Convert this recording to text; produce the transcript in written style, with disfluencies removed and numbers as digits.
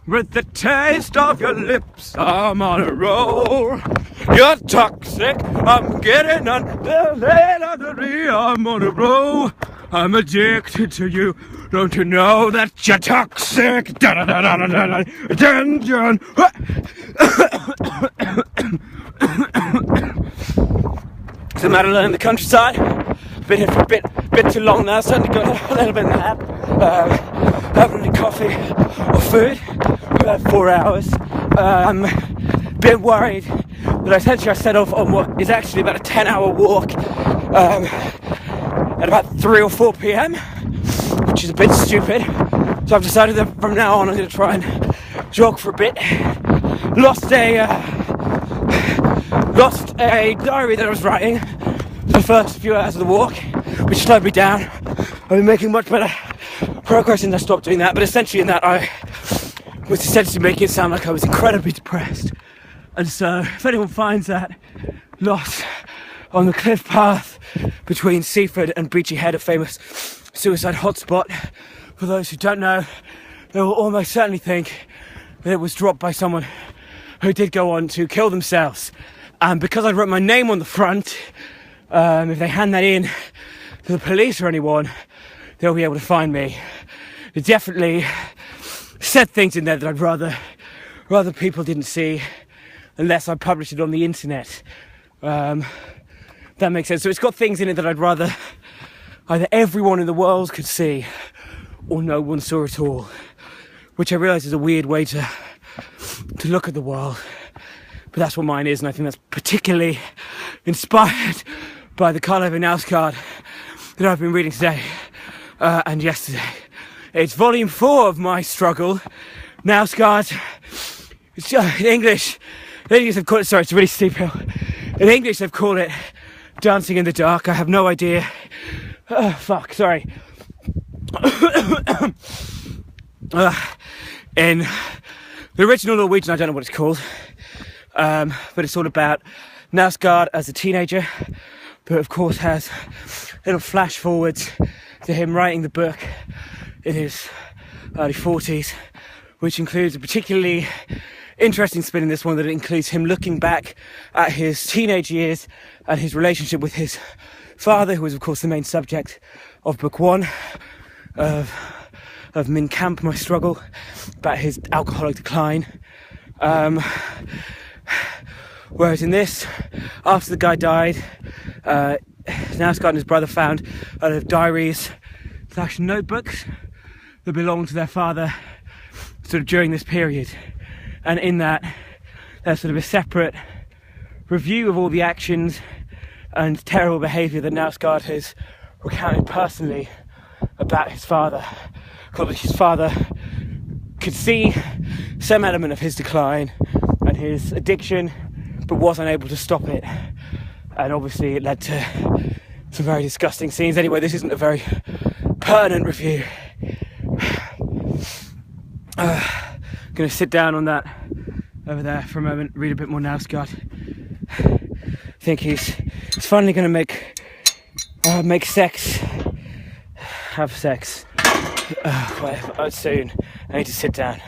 With the taste of your lips, I'm on a roll. You're toxic, I'm getting under me. I'm on a roll. I'm addicted to you. Don't you know that you're toxic? So I'm out alone in the countryside. Been here for a bit too long now. Starting to go a little bit nap. Haven't any coffee or food for about 4 hours. I'm a bit worried that essentially I set off on what is actually about a 10-hour walk at about 3 or 4 p.m, which is a bit stupid. So I've decided that from now on I'm going to try and jog for a bit. Lost a diary that I was writing for the first few hours of the walk, which slowed me down. I've been making much better progress since I stopped doing that, but essentially in that I was essentially making it sound like I was incredibly depressed. And so if anyone finds that lost on the cliff path between Seaford and Beachy Head, a famous suicide hotspot, for those who don't know, they will almost certainly think that it was dropped by someone who did go on to kill themselves. And because I wrote my name on the front, if they hand that in to the police or anyone, they'll be able to find me. It definitely said things in there that I'd rather people didn't see unless I published it on the internet. That makes sense. So it's got things in it that I'd rather either everyone in the world could see or no one saw at all, which I realise is a weird way to look at the world, but that's what mine is, and I think that's particularly inspired by the Karl Ove Knausgaard that I've been reading today and yesterday. It's volume 4 of my struggle. Knausgaard, in English they've called it, sorry, it's really steep hill. In English they've called it Dancing in the Dark. I have no idea. Sorry. In the original Norwegian, I don't know what it's called, but it's all about Knausgaard as a teenager, but of course has little flash forwards to him writing the book in his early 40s, which includes a particularly interesting spin in this one, that it includes him looking back at his teenage years and his relationship with his father, who was of course the main subject of book 1 of Min Camp, My Struggle, about his alcoholic decline. Whereas in this, after the guy died, Knausgaard and his brother found a lot of diaries / notebooks that belonged to their father sort of during this period. And in that, there's sort of a separate review of all the actions and terrible behaviour that Knausgaard has recounted personally about his father. Because his father could see some element of his decline and his addiction, but wasn't able to stop it. And obviously it led to some very disgusting scenes. Anyway, this isn't a very pertinent review. I'm going to sit down on that over there for a moment, read a bit more Knausgaard. I think he's finally going to make sex, have sex. Whatever. Soon. I need to sit down.